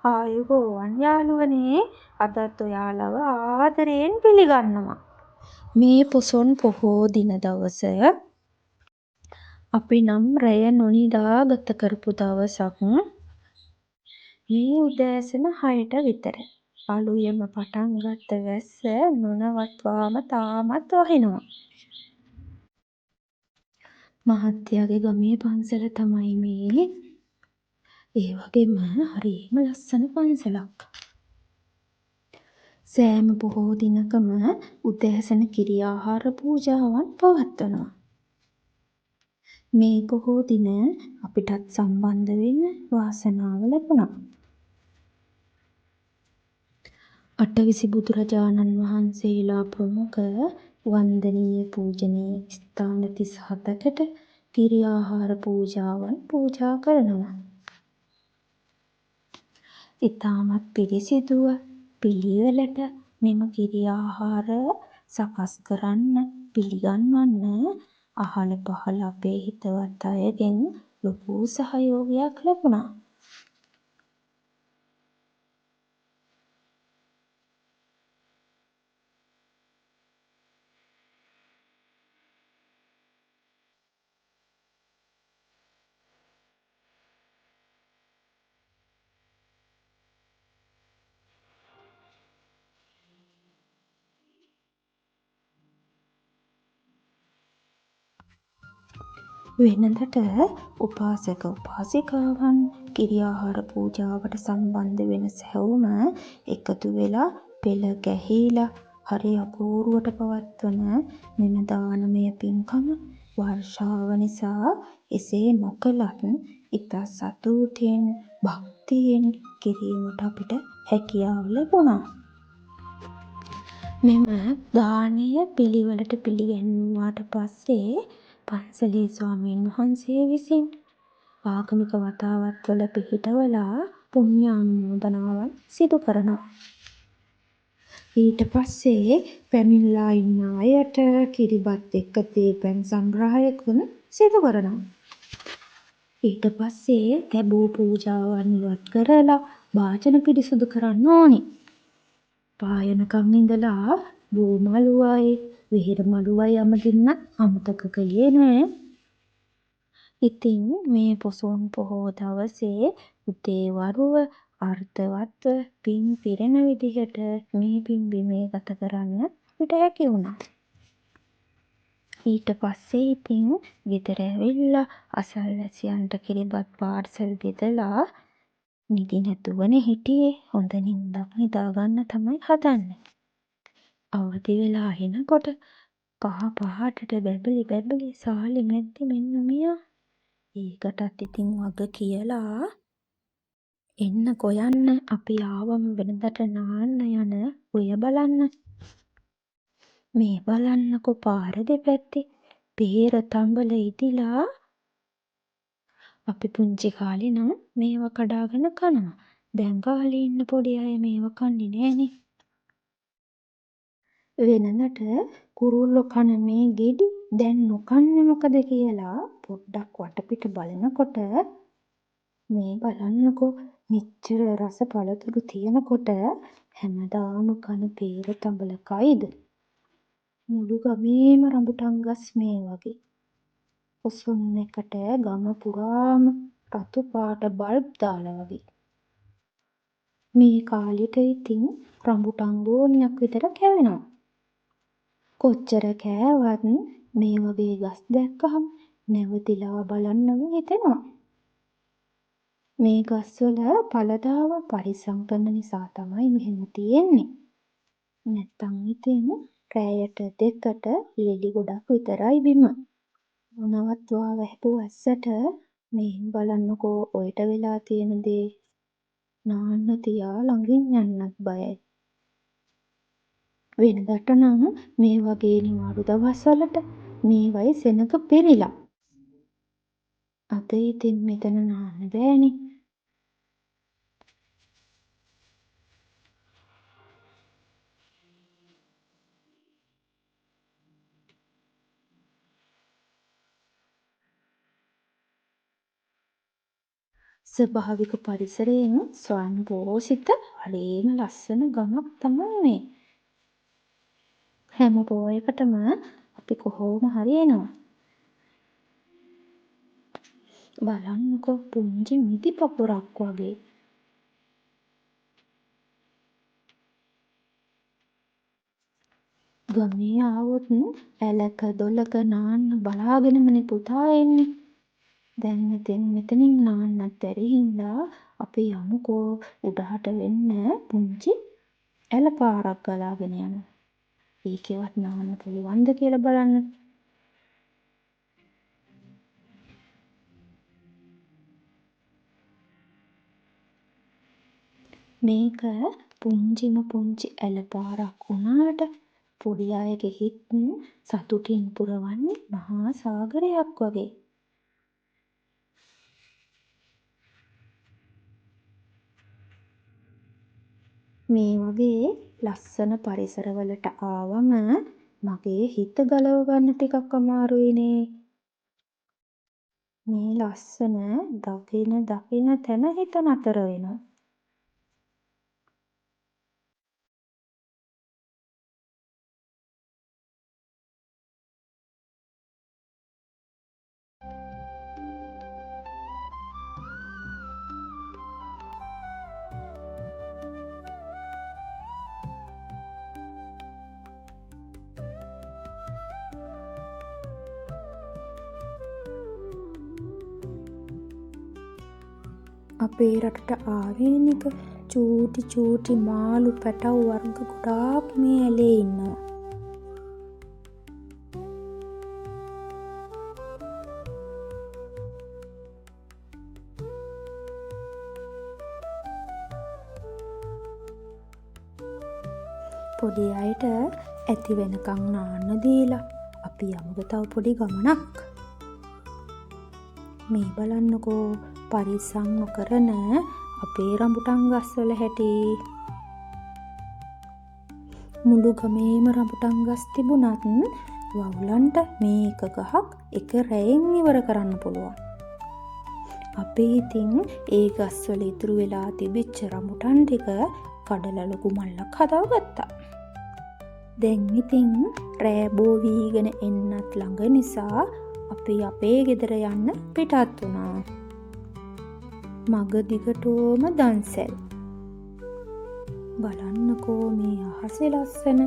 ආයුබෝවන් යාළුවනේ අදත් ඔයාලව ආදරයෙන් පිළිගන්නවා. මේ පොසොන් පොහෝ දින දවසය අපි නම් රැය නොනිදා ගත කරපු දවසක්. මේ උදෑසන 6ට විතර අලුයම පටන් ගත්ත වැස්ස නොනවත්වාම තාමත් වහිනවා. මහත්තයාගේ ගමේ පන්සල තමයි මේ. ඒ වගේම හරිම ලස්සන පන්සලක්. සෑම බොහෝ දිනකම උදෑසන කිරි ආහාර පූජාවන් පවත්වනවා. මේ බොහෝ දින අපිටත් සම්බන්ධ වෙන්න වාසනාව ලැබුණා. අටවිසි බුදුරජාණන් වහන්සේලා ප්‍රමුඛ වන්දනීය පූජනීය ස්ථාන 37කට කිරි ආහාර පූජාවන් පූජා කරනවා. ඉතාමත් පිරිසිදුව පිළිවෙලට මෙම කිරි ආහාර සකස් කරන්න පිළිගන්වන්න අහල පහල අපේ හිතවත් අයගෙන් ලොකු සහයෝගයක් ලැබුණා. වෙනදට උපාසක උපාසිකාවන් කිරි ආහාර පූජාවට සම්බන්ධ වෙන සැවොම එකතු වෙලා පෙළ ගැහිලා හරි අපූරුවට පවත්වන මෙම දානමය පින්කම වර්ෂාව නිසා එසේ නොකළත් ඉතා සතුටින් භක්තියෙන් කිරීමට අපිට හැකියාව ලැබුණා. මෙම දානය පිළිවෙලට පිළිගැන්වුවාට පස්සේ පන්සලේ ස්වාමීන් වහන්සේ විසින් ආගමික වතාවත්වල පිහිටවලා පුණ්‍යානුමෝදනාවන් සිදු කරනවා. ඊට පස්සේ පැමිණලා ඉන්න අයට කිරිබත් එක්ක තේපැන් සංග්‍රහයකුත් සිදු කරනවා. ඊට පස්සේ ලැබූ පූජාවන් ඉවත් කරලා භාජන පිරිසුදු කරන්න ඕනි. පායනකම් ඉඳලා බෝ මළුවයි විහිර මළුවයි අමදින්නත් අමතක කළේ නෑ. ඉතින් මේ පොසොන් පොහෝ දවසේ උදේ වරුව අර්ථවත්ව පින් පිරෙන විදිහට මේ පින්බිමේ ගත කරන්න අපිට හැකි වුණා. ඊට පස්සේ ඉතින් ගෙදර ඇවිල්ලා අසල්වැසියන්ට කිරිබත් පාර්සල් බෙදලා නිදි නැතුවනේ හිටියේ. හොඳ නිින්දක් නිදාගන්න තමයි හදන්නේ. අවදි වෙලා එනකොට කහ පාටට බැබලි සාලි මැද්දේ මෙන්න මෙයා. ඒකටත් ඉතින් වග කියලා එන්නකො යන්න අපි ආවම වෙනදට නාන්න යන ඔය බලන්න. මේ බලන්නකො පාර දෙපැත්තේ පේර තඹල ඉදිලා අපි පුංචි කාලේ නම් මේවා කඩාගෙන කනවා. දැන් කාලේ ඉන්න පොඩි අය මේවා කන්නේ නෑනේ. වෙනදට කුරුල්ලෝ කන මේ ගෙඩි දැන් නොකන්නේ මොකද කියලා පොඩ්ඩක් වටපිට බලනකොට මේ බලන්නකො මෙච්චර රස පළතුරු තියෙනකොට හැමදාම කන පේර තඹල කයිද? මුළු ගමේම රඹුටන් ගස් මේ වගේ. පොසොන් එකට ගම පුරාම රතු පාට බල්බ් දාලා වගේ. මේ කාලෙට ඉතින් රඹුටන් ගෝනියක් විතර කැවෙනවා. කොච්චර කෑවත් මේ වගේ ගස් දැක්කහම නැවතිලා බලන්නම හිතෙනවා. මේ ගස්වල ඵලදාව පරිස්සම් කරන නිසා තමයි මෙහෙම තියෙන්නේ. නැත්තම් ඉතින් රෑයට 2ට ලෙඩි ගොඩක් විතරයි බිම. නොනවත්වා වැහපු වැස්සට මෙහෙන් බලන්නකෝ ඔයට වෙලා තියෙන දේ. නාන්න තියා ළඟින් යන්නත් බයයි. වෙනදට නම් මේ වගේ නිවාඩු දවස්වලට මේවයි සෙනඟ පිරිලා. අද ඉතින් මෙතන නාන්න බෑනේ. ස්වභාවික පරිසරයෙන් ස්වයංපෝෂිත හරිම ලස්සන ගමක් තමයි මේ. හැම පෝයකටම අපි කොහොම හරි එනවා. බලන්නකෝ පුංචි මිටි පපුරක් වගේ. ගමේ ආවොත් ඇලක දොලක නාන්න බලාගෙනමනේ පුතා එන්නේ. දැන් මෙතනින් නාන්නත් බැරි හින්දා අපි යමුකෝ උඩහට වෙන්න පුංචි ඇල පාරක් ගලාගෙන යනවා. ඒකෙවත් නාන්න පුළුවන්ද කියලා බලන්න. මේක පුංචිම පුංචි ඇල පාරක් වුණාට පොඩි අයගේ හිත් සතුටින් පුරවන්නේ මහා සාගරයක් වගේ. මේ වගේ ලස්සන පරිසරවලට ආවම මගේ හිත ගලව ගන්න ටිකක් අමාරුයිනේ. මේ ලස්සන දකින තැන හිත නතර වෙනවා. අපේ රටට ආවේනික චූටි මාළු පැටව් වර්ග ගොඩාක් මේ ඇලේ ඉන්නවා. පොඩි අයට ඇති වෙනකන් නාන්න දීලා අපි යමුද තව පොඩි ගමනක්. මේ බලන්නකෝ පරිස්සම් නොකරන අපේ රඹුටන් ගස්වල හැටි. මුළු ගමේම රඹුටන් ගස් තිබුණත් වවුලන්ට මේ එක ගහක් එක රැයෙන් ඉවර කරන්න පුළුවන්. අපි ඉතින් ඒ ගස්වල ඉතුරු වෙලා තිබිච්ච රඹුටන් ටික කඩලා ලොකු මල්ලක් හදාගත්තා. දැන් ඉතින් රෑ බෝ වීගෙන එන්නත් ළඟ නිසා අපි අපේ ගෙදර යන්න පිටත් වුණා. මග දිගටම දන්සැල්. බලන්නකෝ මේ අහසේ ලස්සන.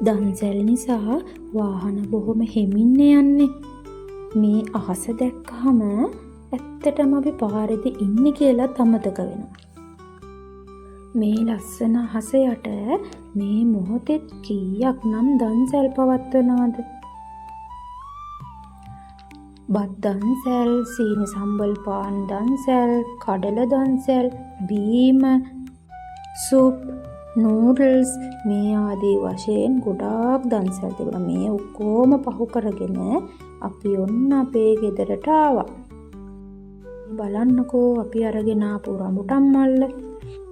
දන්සැල් නිසා වාහන බොහොම හිමින් යන්නේ. මේ අහස දැක්කහම ඇත්තටම අපි පාරේද ඉන්නේ කියලා අමතක වෙනවා. මේ ලස්සන අහස යට මේ මොහොතේ කීයක් නම් දන්සැල් පවත්වනවද? බත් දන්සැල්, සීනි සම්බල් පාන් දන්සැල්, කඩල දන්සැල්, බීම, සුප්, නූඩල්ස් මේ ආදී වශයෙන් ගොඩාක් දන්සැල් තිබුණා. මේ ඔක්කොම පහු කරගෙන අපි ඔන්න අපේ ගෙදරට ආවා. බලන්නකෝ අපි අරගෙන ආපු රඹුටන් මල්ල.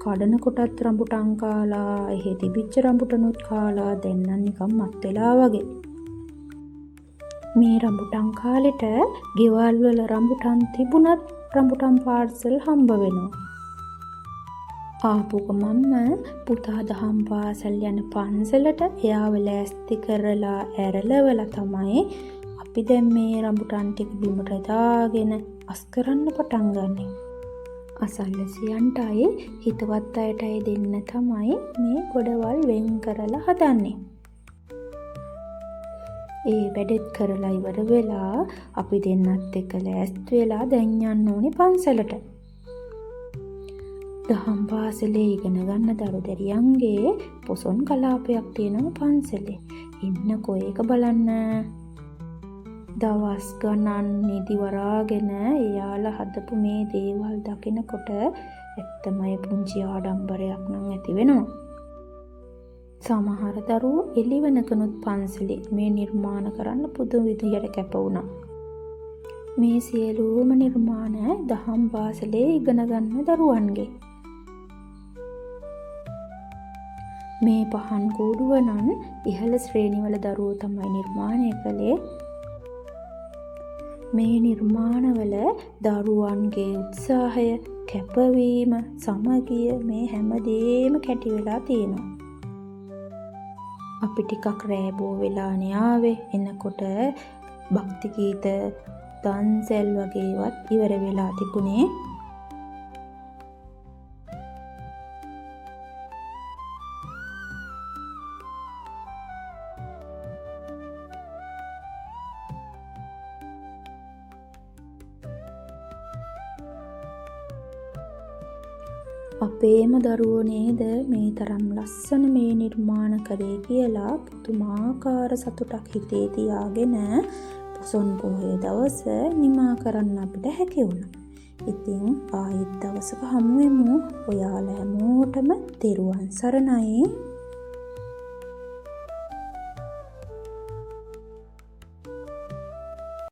කඩන කොටත් රඹුටන් කාලා, එහෙ තිබිච්ච රඹුටනුත් කාලා දැන් නම් නිකන් මත් වෙලා වගේ. මේ රඹුටන් කාලෙට ගෙවල් වල රඹුටන් තිබුණත් රඹුටන් පාර්සල් හම්බ වෙනවා. ආපු ගමන්ම පුතා දහම් පාසල් යන පන්සලට එයාව ලෑස්ති කරලා ඇරලවලා තමයි අපි දැන් මේ රඹුටන් ටික බිමට දාගෙන අස් කරන්න පටන් ගන්නෙ. අසල්වැසියන්ටයි හිතවත් අයටයි දෙන්න තමයි මේ ගොඩවල් වෙන් කරලා හදන්නේ. ඒ වැඩෙත් කරලා ඉවර වෙලා අපි දෙන්නත් එක්ක ලෑස්ති වෙලා දැන් යන්න ඕනේ පන්සලට. දහම් පාසලේ ඉගෙන ගන්න දරුදැරියන්ගේ පොසොන් කලාපයක් තියෙනවා පන්සලේ. ඉන්නකෝ ඒක බලන්න. දවස් ගණන් නිදි වරාගෙන එයාලා හදපු මේ දේවල් දකිනකොට ඇත්තමයි පුංචි ආඩම්බරයක් නම් ඇති වෙනවා. සමහර දරුවෝ එළි වෙනකනුත් පන්සලේ මේ නිර්මාණ කරන්න පුදුම විදියට කැප වුණා. මේ සියලුම නිර්මාණ දහම් පාසලේ ඉගෙන ගන්න දරුවන්ගේ. මේ පහන් කූඩුව නම් ඉහළ ශ්‍රේණිවල දරුවෝ තමයි නිර්මාණය කළේ. මේ නිර්මාණවල දරුවන්ගේ උත්සාහය, කැපවීම, සමගිය මේ හැමදේම කැටි වෙලා තියෙනවා. අපි ටිකක් රෑබෝ වෙලානේ ආවේ. එනකොට භක්ති ගීත, දන්සැල් වගේවත් ඉවර වෙලා තිබුණේ. අපේම දරුවෝ නේද මේ තරම් ලස්සන මේ නිර්මාණ කළේ කියලා පුදුමාකාර සතුටක් හිතේ තියාගෙන පොසොන් පොහොය දවස නිමා කරන්න අපිට හැකි වුණා. ඉතින් ආයෙත් දවසක හමු වෙමු. ඔයාලා හැමෝටම තෙරුවන් සරණයි.